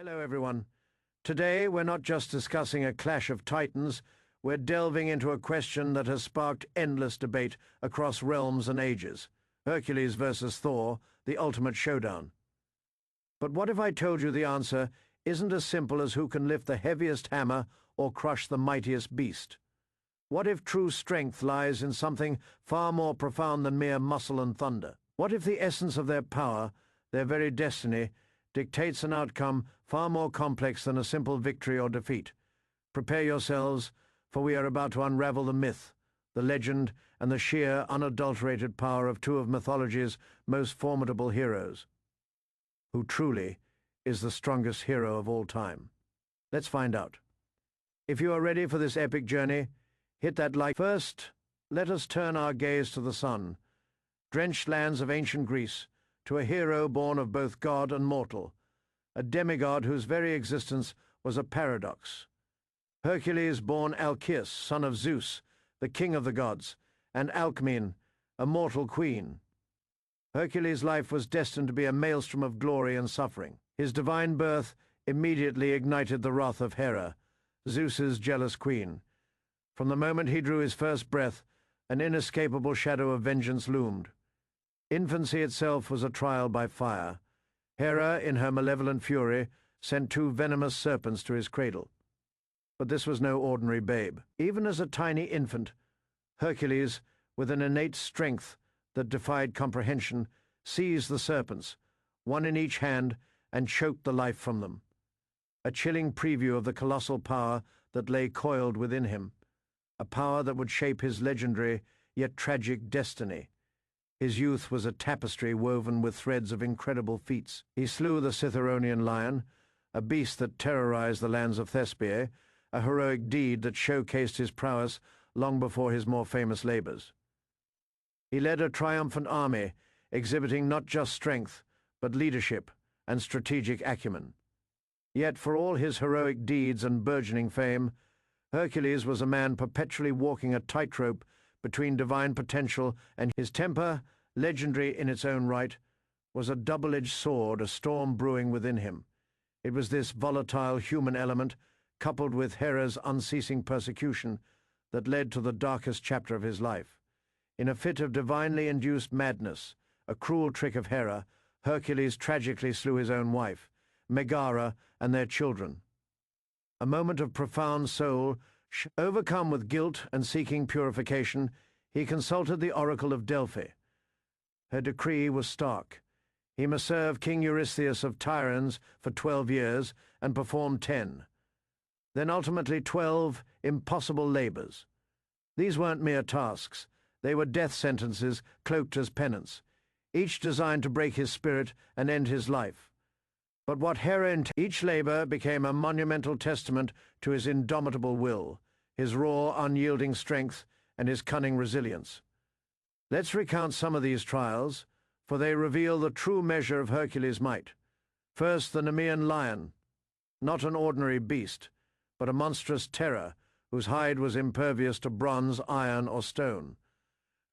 Hello everyone. Today we're not just discussing a clash of titans, we're delving into a question that has sparked endless debate across realms and ages. Hercules versus Thor, the ultimate showdown. But what if I told you the answer isn't as simple as who can lift the heaviest hammer or crush the mightiest beast? What if true strength lies in something far more profound than mere muscle and thunder? What if the essence of their power, their very destiny, dictates an outcome far more complex than a simple victory or defeat? Prepare yourselves, for we are about to unravel the myth, the legend, and the sheer, unadulterated power of two of mythology's most formidable heroes. Who truly is the strongest hero of all time? Let's find out. If you are ready for this epic journey, hit that like. First, let us turn our gaze to the sun, drenched lands of ancient Greece, to a hero born of both god and mortal, a demigod whose very existence was a paradox. Hercules, born Alcaeus, son of Zeus, the king of the gods, and Alcmene, a mortal queen. Hercules' life was destined to be a maelstrom of glory and suffering. His divine birth immediately ignited the wrath of Hera, Zeus's jealous queen. From the moment he drew his first breath, an inescapable shadow of vengeance loomed. Infancy itself was a trial by fire. Hera, in her malevolent fury, sent two venomous serpents to his cradle. But this was no ordinary babe. Even as a tiny infant, Hercules, with an innate strength that defied comprehension, seized the serpents, one in each hand, and choked the life from them. A chilling preview of the colossal power that lay coiled within him, a power that would shape his legendary yet tragic destiny. His youth was a tapestry woven with threads of incredible feats. He slew the Ciceronian lion, a beast that terrorized the lands of Thespiae, a heroic deed that showcased his prowess long before his more famous labors. He led a triumphant army, exhibiting not just strength, but leadership and strategic acumen. Yet for all his heroic deeds and burgeoning fame, Hercules was a man perpetually walking a tightrope between divine potential and his temper, legendary in its own right, was a double-edged sword, a storm brewing within him. It was this volatile human element, coupled with Hera's unceasing persecution, that led to the darkest chapter of his life. In a fit of divinely induced madness, a cruel trick of Hera, Hercules tragically slew his own wife, Megara, and their children. A moment of profound soul. Overcome with guilt and seeking purification, he consulted the oracle of Delphi. Her decree was stark. He must serve King Eurystheus of Tyrians for 12 years and perform 10. Then ultimately 12 impossible labors. These weren't mere tasks. They were death sentences cloaked as penance, each designed to break his spirit and end his life. But what Hera entailed, each labor became a monumental testament to his indomitable will, his raw, unyielding strength, and his cunning resilience. Let's recount some of these trials, for they reveal the true measure of Hercules' might. First, the Nemean lion, not an ordinary beast, but a monstrous terror whose hide was impervious to bronze, iron, or stone.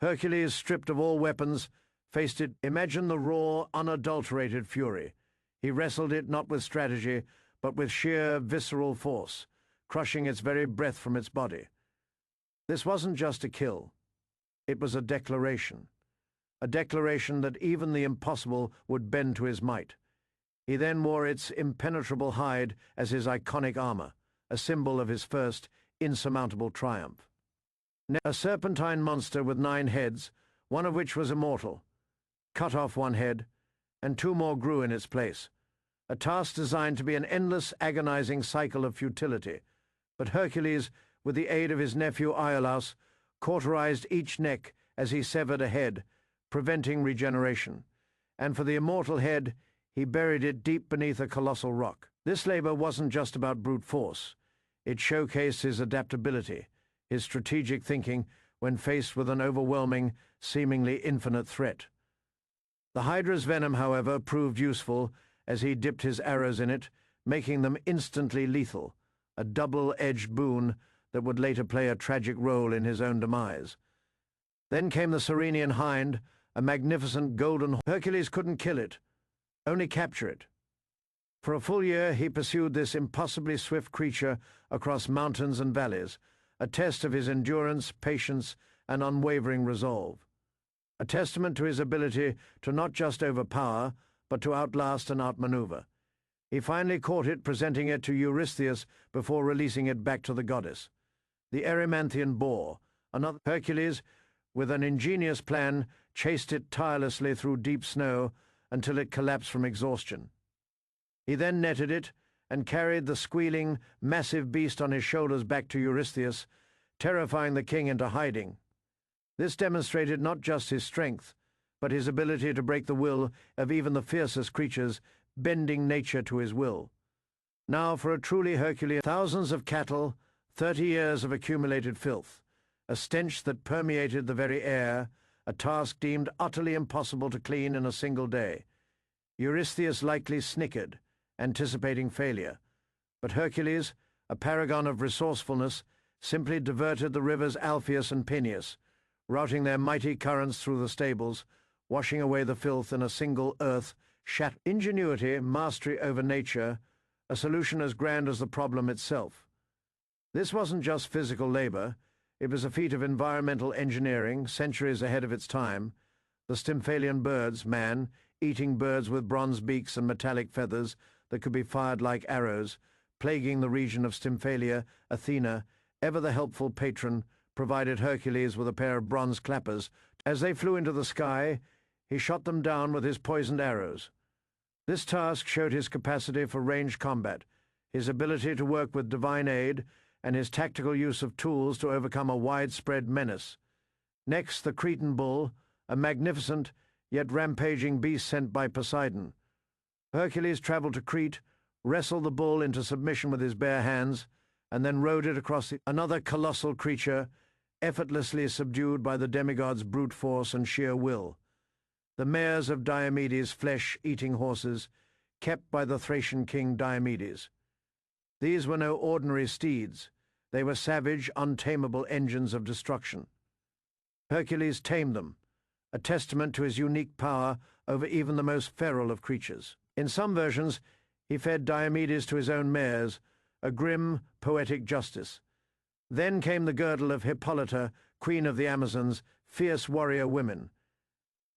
Hercules, stripped of all weapons, faced it. Imagine the raw, unadulterated fury. He wrestled it not with strategy, but with sheer visceral force, crushing its very breath from its body. This wasn't just a kill. It was a declaration that even the impossible would bend to his might. He then wore its impenetrable hide as his iconic armor, a symbol of his first insurmountable triumph. A serpentine monster with 9 heads, one of which was immortal, cut off one head, and 2 more grew in its place, a task designed to be an endless, agonizing cycle of futility. But Hercules, with the aid of his nephew Iolaus, cauterized each neck as he severed a head, preventing regeneration, and for the immortal head, he buried it deep beneath a colossal rock. This labor wasn't just about brute force. It showcased his adaptability, his strategic thinking when faced with an overwhelming, seemingly infinite threat. The Hydra's venom, however, proved useful as he dipped his arrows in it, making them instantly lethal, a double-edged boon that would later play a tragic role in his own demise. Then came the Ceryneian hind, a magnificent golden. Hercules couldn't kill it, only capture it. For a full year he pursued this impossibly swift creature across mountains and valleys, a test of his endurance, patience, and unwavering resolve. A testament to his ability to not just overpower, but to outlast and outmaneuver. He finally caught it, presenting it to Eurystheus before releasing it back to the goddess. The Erymanthian boar, another Hercules, with an ingenious plan, chased it tirelessly through deep snow until it collapsed from exhaustion. He then netted it and carried the squealing, massive beast on his shoulders back to Eurystheus, terrifying the king into hiding. This demonstrated not just his strength, but his ability to break the will of even the fiercest creatures, bending nature to his will. Now for a truly Herculean, thousands of cattle, 30 years of accumulated filth, a stench that permeated the very air, a task deemed utterly impossible to clean in a single day. Eurystheus likely snickered, anticipating failure, but Hercules, a paragon of resourcefulness, simply diverted the rivers Alpheus and Peneus, routing their mighty currents through the stables, washing away the filth in a single ingenuity, mastery over nature, a solution as grand as the problem itself. This wasn't just physical labor, it was a feat of environmental engineering, centuries ahead of its time. The Stymphalian birds, man, eating birds with bronze beaks and metallic feathers that could be fired like arrows, plaguing the region of Stymphalia, Athena, ever the helpful patron, provided Hercules with a pair of bronze clappers. As they flew into the sky, he shot them down with his poisoned arrows. This task showed his capacity for ranged combat, his ability to work with divine aid, and his tactical use of tools to overcome a widespread menace. Next, the Cretan bull, a magnificent yet rampaging beast sent by Poseidon. Hercules traveled to Crete, wrestled the bull into submission with his bare hands, and then rode it across another colossal creature, effortlessly subdued by the demigod's brute force and sheer will. The mares of Diomedes' flesh-eating horses, kept by the Thracian king Diomedes. These were no ordinary steeds. They were savage, untamable engines of destruction. Hercules tamed them, a testament to his unique power over even the most feral of creatures. In some versions, he fed Diomedes to his own mares, a grim, poetic justice. Then came the girdle of Hippolyta, queen of the Amazons, fierce warrior women.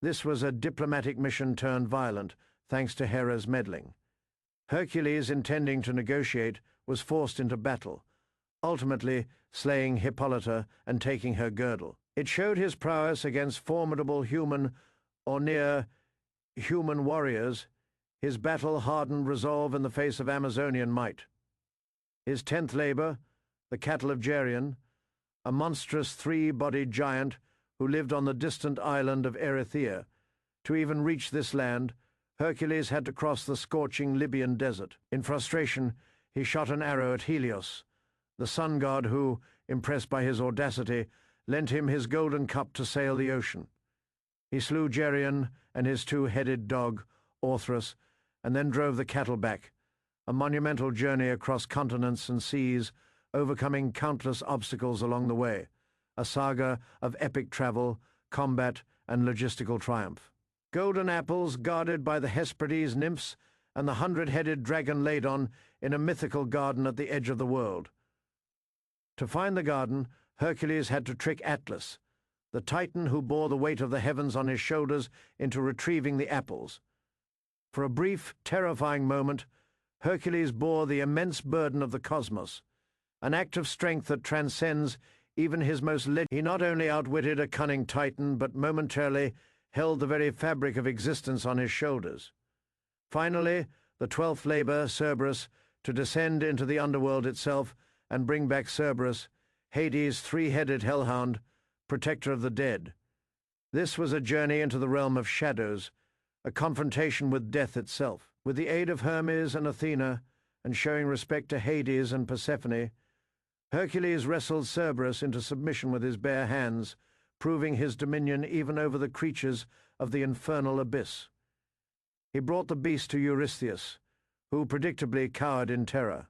This was a diplomatic mission turned violent, thanks to Hera's meddling. Hercules, intending to negotiate, was forced into battle, ultimately slaying Hippolyta and taking her girdle. It showed his prowess against formidable human or near-human warriors, his battle-hardened resolve in the face of Amazonian might. His 10th labor, the cattle of Geryon, a monstrous three-bodied giant who lived on the distant island of Erythea. To even reach this land, Hercules had to cross the scorching Libyan desert. In frustration, he shot an arrow at Helios, the sun god who, impressed by his audacity, lent him his golden cup to sail the ocean. He slew Geryon and his two-headed dog, Orthrus, and then drove the cattle back, a monumental journey across continents and seas, overcoming countless obstacles along the way, a saga of epic travel, combat, and logistical triumph. Golden apples guarded by the Hesperides nymphs and the 100-headed dragon Ladon in a mythical garden at the edge of the world. To find the garden, Hercules had to trick Atlas, the titan who bore the weight of the heavens on his shoulders, into retrieving the apples. For a brief, terrifying moment, Hercules bore the immense burden of the cosmos, an act of strength that transcends even his most He not only outwitted a cunning titan, but momentarily held the very fabric of existence on his shoulders. Finally, the 12th labor, Cerberus, to descend into the underworld itself and bring back Cerberus, Hades' three-headed hellhound, protector of the dead. This was a journey into the realm of shadows, a confrontation with death itself. With the aid of Hermes and Athena, and showing respect to Hades and Persephone, Hercules wrestled Cerberus into submission with his bare hands, proving his dominion even over the creatures of the infernal abyss. He brought the beast to Eurystheus, who predictably cowered in terror.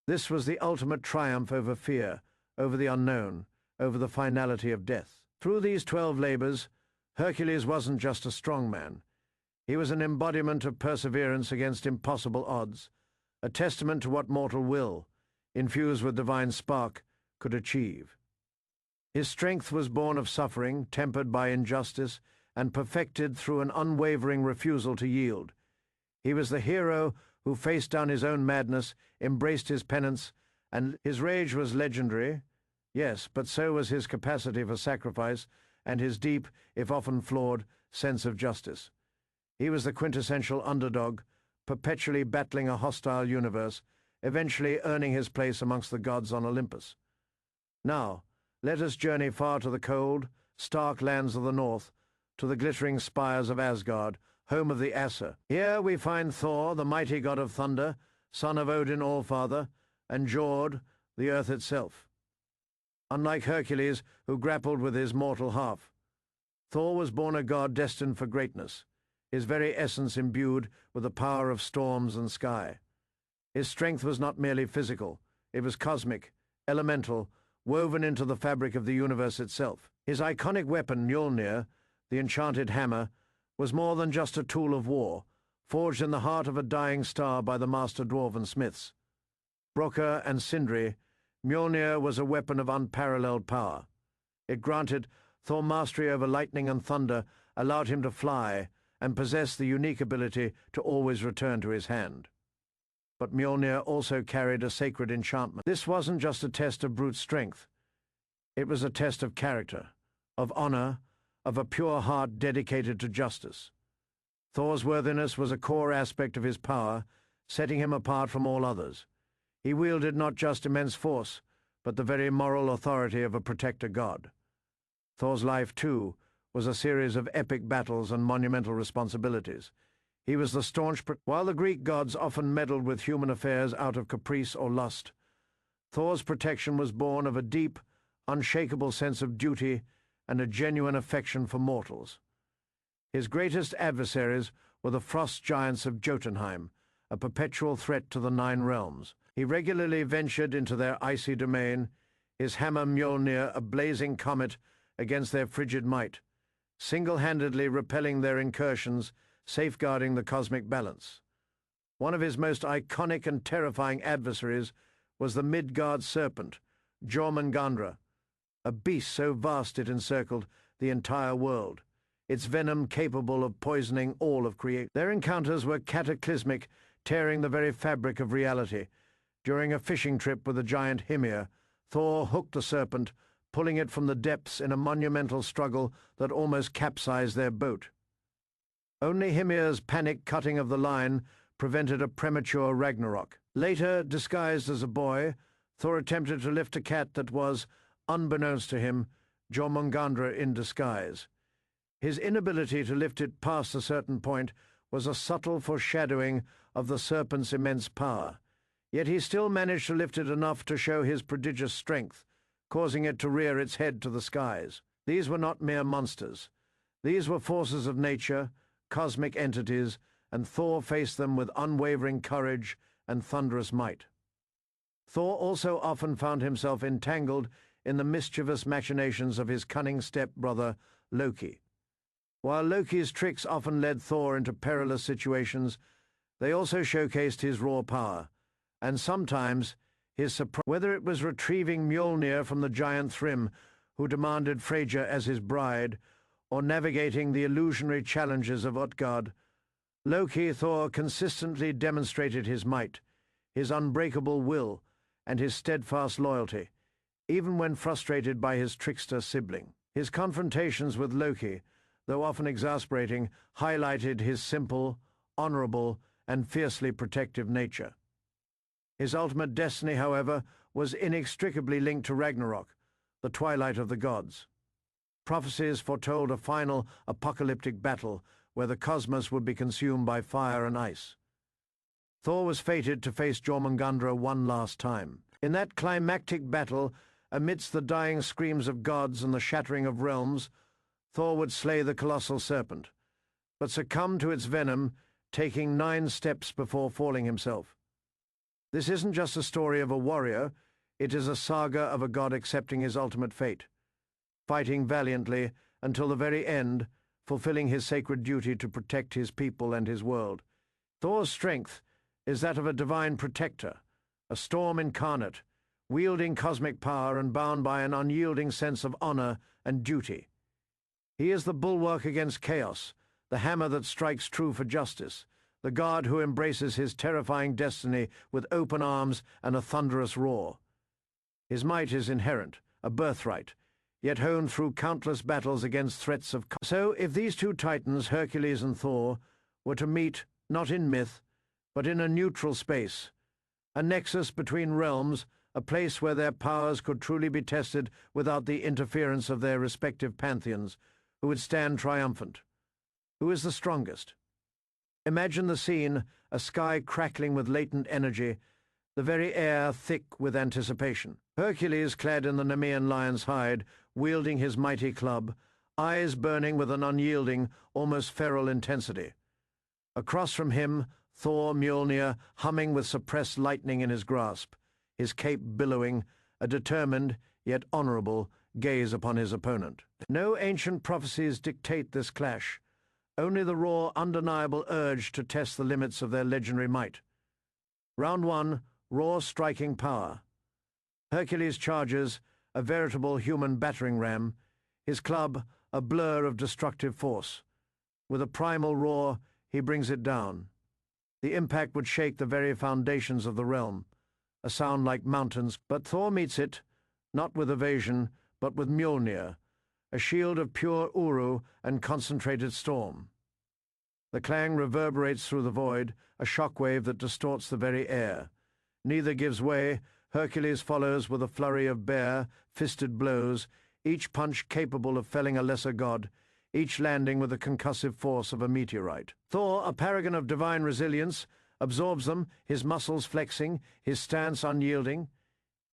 This was the ultimate triumph over fear, over the unknown, over the finality of death. Through these 12 labors, Hercules wasn't just a strong man. He was an embodiment of perseverance against impossible odds, a testament to what mortal will, infused with divine spark, could achieve. His strength was born of suffering, tempered by injustice, and perfected through an unwavering refusal to yield. He was the hero who faced down his own madness, embraced his penance, and his rage was legendary. Yes, but so was his capacity for sacrifice and his deep, if often flawed, sense of justice. He was the quintessential underdog, perpetually battling a hostile universe, eventually earning his place amongst the gods on Olympus. Now, let us journey far to the cold, stark lands of the north, to the glittering spires of Asgard, home of the Aesir. Here we find Thor, the mighty god of thunder, son of Odin Allfather, and Jord, the earth itself. Unlike Hercules, who grappled with his mortal half, Thor was born a god destined for greatness, his very essence imbued with the power of storms and sky. His strength was not merely physical, it was cosmic, elemental, woven into the fabric of the universe itself. His iconic weapon, Mjolnir, the enchanted hammer, was more than just a tool of war, forged in the heart of a dying star by the master dwarven smiths. Brokkr and Sindri, Mjolnir was a weapon of unparalleled power. It granted Thor mastery over lightning and thunder, allowed him to fly, and possessed the unique ability to always return to his hand. But Mjolnir also carried a sacred enchantment. This wasn't just a test of brute strength. It was a test of character, of honor, of a pure heart dedicated to justice. Thor's worthiness was a core aspect of his power, setting him apart from all others. He wielded not just immense force, but the very moral authority of a protector god. Thor's life, too, was a series of epic battles and monumental responsibilities. He was the staunch... While the Greek gods often meddled with human affairs out of caprice or lust, Thor's protection was born of a deep, unshakable sense of duty and a genuine affection for mortals. His greatest adversaries were the frost giants of Jotunheim, a perpetual threat to the Nine Realms. He regularly ventured into their icy domain, his hammer Mjolnir a blazing comet against their frigid might, single-handedly repelling their incursions, safeguarding the cosmic balance. One of his most iconic and terrifying adversaries was the Midgard serpent, Jormungandr, a beast so vast it encircled the entire world, its venom capable of poisoning all of creation. Their encounters were cataclysmic, tearing the very fabric of reality. During a fishing trip with the giant Hymir, Thor hooked the serpent, pulling it from the depths in a monumental struggle that almost capsized their boat. Only Hymir's panic cutting of the line prevented a premature Ragnarok. Later, disguised as a boy, Thor attempted to lift a cat that was, unbeknownst to him, Jormungandr in disguise. His inability to lift it past a certain point was a subtle foreshadowing of the serpent's immense power, yet he still managed to lift it enough to show his prodigious strength, causing it to rear its head to the skies. These were not mere monsters. These were forces of nature, cosmic entities, and Thor faced them with unwavering courage and thunderous might. Thor also often found himself entangled in the mischievous machinations of his cunning step-brother, Loki. While Loki's tricks often led Thor into perilous situations, they also showcased his raw power, and sometimes his surprise. Whether it was retrieving Mjolnir from the giant Thrym, who demanded Freyja as his bride, or navigating the illusionary challenges of Utgard, Loki Thor consistently demonstrated his might, his unbreakable will, and his steadfast loyalty, even when frustrated by his trickster sibling. His confrontations with Loki, though often exasperating, highlighted his simple, honorable, and fiercely protective nature. His ultimate destiny, however, was inextricably linked to Ragnarok, the twilight of the gods. Prophecies foretold a final apocalyptic battle where the cosmos would be consumed by fire and ice. Thor was fated to face Jormungandr one last time. In that climactic battle, amidst the dying screams of gods and the shattering of realms, Thor would slay the colossal serpent, but succumb to its venom, taking 9 steps before falling himself. This isn't just a story of a warrior, it is a saga of a god accepting his ultimate fate, fighting valiantly until the very end, fulfilling his sacred duty to protect his people and his world. Thor's strength is that of a divine protector, a storm incarnate, wielding cosmic power and bound by an unyielding sense of honor and duty. He is the bulwark against chaos, the hammer that strikes true for justice, the god who embraces his terrifying destiny with open arms and a thunderous roar. His might is inherent, a birthright, yet honed through countless battles against threats of... So, if these two titans, Hercules and Thor, were to meet not in myth, but in a neutral space, a nexus between realms, a place where their powers could truly be tested without the interference of their respective pantheons, who would stand triumphant? Who is the strongest? Imagine the scene, a sky crackling with latent energy, the very air thick with anticipation. Hercules, clad in the Nemean lion's hide, wielding his mighty club, eyes burning with an unyielding, almost feral intensity. Across from him, Thor Mjolnir, humming with suppressed lightning in his grasp, his cape billowing, a determined, yet honorable, gaze upon his opponent. No ancient prophecies dictate this clash, only the raw, undeniable urge to test the limits of their legendary might. Round 1, raw striking power. Hercules charges, a veritable human battering ram, his club a blur of destructive force. With a primal roar, he brings it down. The impact would shake the very foundations of the realm, a sound like mountains, but Thor meets it, not with evasion, but with Mjolnir, a shield of pure uru and concentrated storm. The clang reverberates through the void, a shockwave that distorts the very air. Neither gives way. Hercules follows with a flurry of bare, fisted blows, each punch capable of felling a lesser god, each landing with the concussive force of a meteorite. Thor, a paragon of divine resilience, absorbs them, his muscles flexing, his stance unyielding.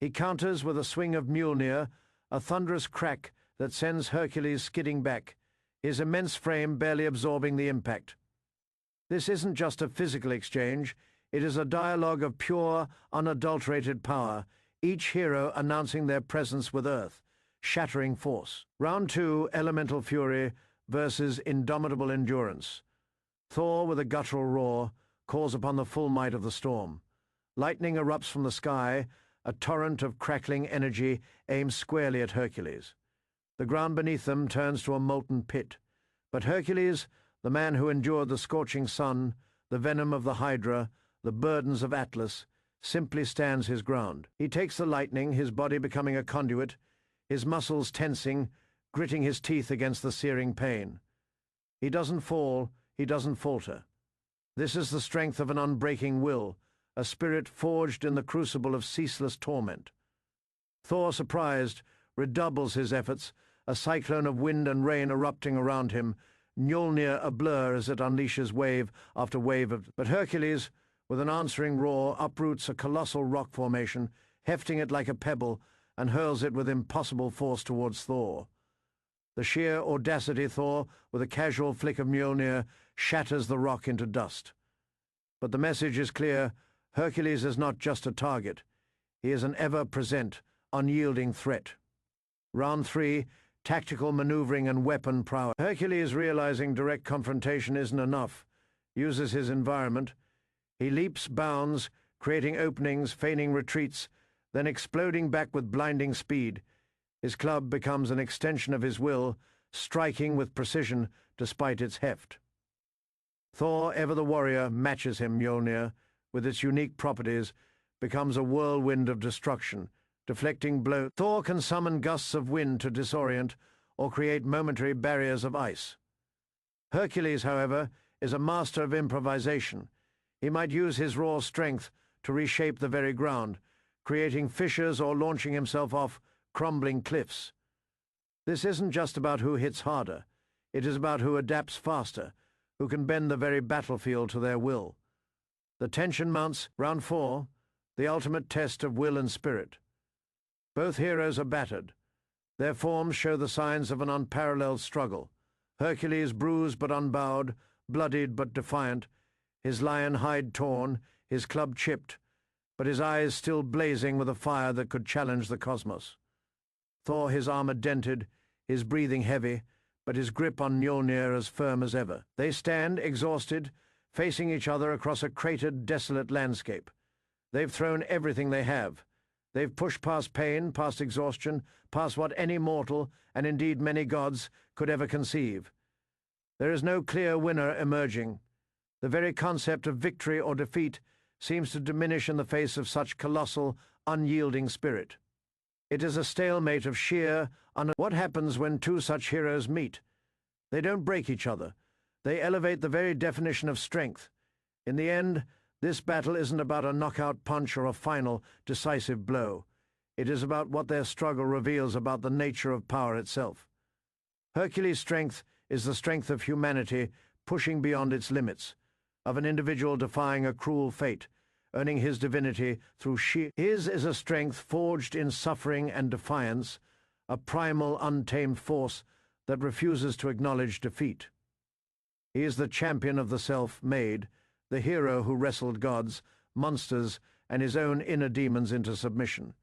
He counters with a swing of Mjolnir, a thunderous crack that sends Hercules skidding back, his immense frame barely absorbing the impact. This isn't just a physical exchange, it is a dialogue of pure, unadulterated power, each hero announcing their presence with Earth, shattering force. Round 2, elemental fury versus indomitable endurance. Thor, with a guttural roar, calls upon the full might of the storm. Lightning erupts from the sky, a torrent of crackling energy aims squarely at Hercules. The ground beneath them turns to a molten pit. But Hercules, the man who endured the scorching sun, the venom of the Hydra, the burdens of Atlas, simply stands his ground. He takes the lightning, his body becoming a conduit, his muscles tensing, gritting his teeth against the searing pain. He doesn't fall, he doesn't falter. This is the strength of an unbreaking will, a spirit forged in the crucible of ceaseless torment. Thor, surprised, redoubles his efforts, a cyclone of wind and rain erupting around him, Mjolnir a blur as it unleashes wave after wave of... But Hercules, with an answering roar, uproots a colossal rock formation, hefting it like a pebble, and hurls it with impossible force towards Thor. The sheer audacity Thor, with a casual flick of Mjolnir, shatters the rock into dust. But the message is clear. Hercules is not just a target. He is an ever-present, unyielding threat. Round 3, tactical maneuvering and weapon prowess. Hercules, realizing direct confrontation isn't enough, uses his environment. He leaps, bounds, creating openings, feigning retreats, then exploding back with blinding speed. His club becomes an extension of his will, striking with precision despite its heft. Thor, ever the warrior, matches him. Mjolnir, with its unique properties, becomes a whirlwind of destruction, deflecting blows. Thor can summon gusts of wind to disorient or create momentary barriers of ice. Hercules, however, is a master of improvisation. He might use his raw strength to reshape the very ground, creating fissures or launching himself off crumbling cliffs. This isn't just about who hits harder. It is about who adapts faster, who can bend the very battlefield to their will. The tension mounts. Round 4, the ultimate test of will and spirit. Both heroes are battered. Their forms show the signs of an unparalleled struggle. Hercules bruised but unbowed, bloodied but defiant, his lion hide torn, his club chipped, but his eyes still blazing with a fire that could challenge the cosmos. Thor, his armor dented, his breathing heavy, but his grip on Mjolnir as firm as ever. They stand, exhausted, facing each other across a cratered, desolate landscape. They've thrown everything they have. They've pushed past pain, past exhaustion, past what any mortal, and indeed many gods, could ever conceive. There is no clear winner emerging. The very concept of victory or defeat seems to diminish in the face of such colossal, unyielding spirit. It is a stalemate of sheer What happens when two such heroes meet? They don't break each other. They elevate the very definition of strength. In the end, this battle isn't about a knockout punch or a final, decisive blow. It is about what their struggle reveals about the nature of power itself. Hercules' strength is the strength of humanity pushing beyond its limits, of an individual defying a cruel fate, earning his divinity through His is a strength forged in suffering and defiance, a primal, untamed force that refuses to acknowledge defeat. He is the champion of the self-made, the hero who wrestled gods, monsters, and his own inner demons into submission.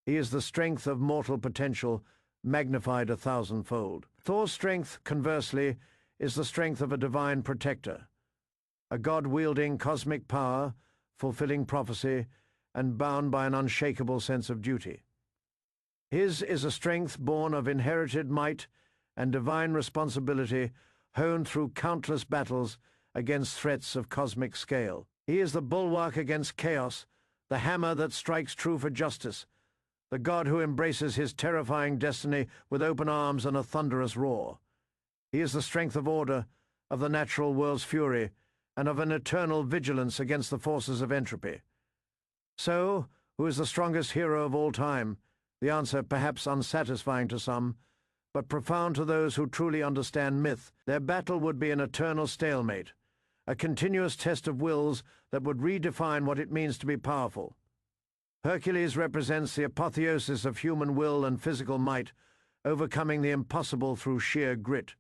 He is the strength of mortal potential, magnified 1,000-fold. Thor's strength, conversely, is the strength of a divine protector, a god-wielding cosmic power, fulfilling prophecy, and bound by an unshakable sense of duty. His is a strength born of inherited might and divine responsibility, honed through countless battles against threats of cosmic scale. He is the bulwark against chaos, the hammer that strikes true for justice, the god who embraces his terrifying destiny with open arms and a thunderous roar. He is the strength of order, of the natural world's fury, and of an eternal vigilance against the forces of entropy. So, who is the strongest hero of all time? The answer perhaps unsatisfying to some, but profound to those who truly understand myth. Their battle would be an eternal stalemate, a continuous test of wills that would redefine what it means to be powerful. Hercules represents the apotheosis of human will and physical might, overcoming the impossible through sheer grit.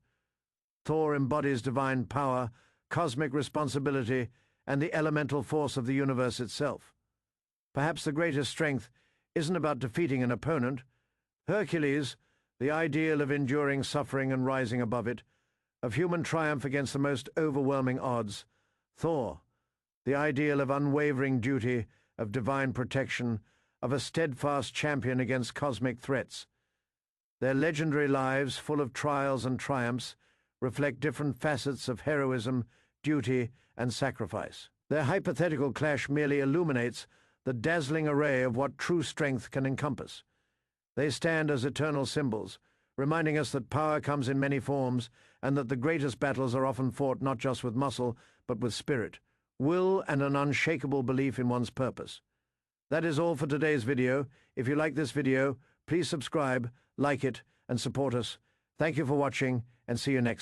Thor embodies divine power, cosmic responsibility, and the elemental force of the universe itself. Perhaps the greatest strength isn't about defeating an opponent. Hercules, the ideal of enduring suffering and rising above it, of human triumph against the most overwhelming odds. Thor, the ideal of unwavering duty, of divine protection, of a steadfast champion against cosmic threats. Their legendary lives, full of trials and triumphs, reflect different facets of heroism, duty, and sacrifice. Their hypothetical clash merely illuminates the dazzling array of what true strength can encompass. They stand as eternal symbols, reminding us that power comes in many forms, and that the greatest battles are often fought not just with muscle, but with spirit, will, and an unshakable belief in one's purpose. That is all for today's video. If you like this video, please subscribe, like it, and support us. Thank you for watching, and see you next time.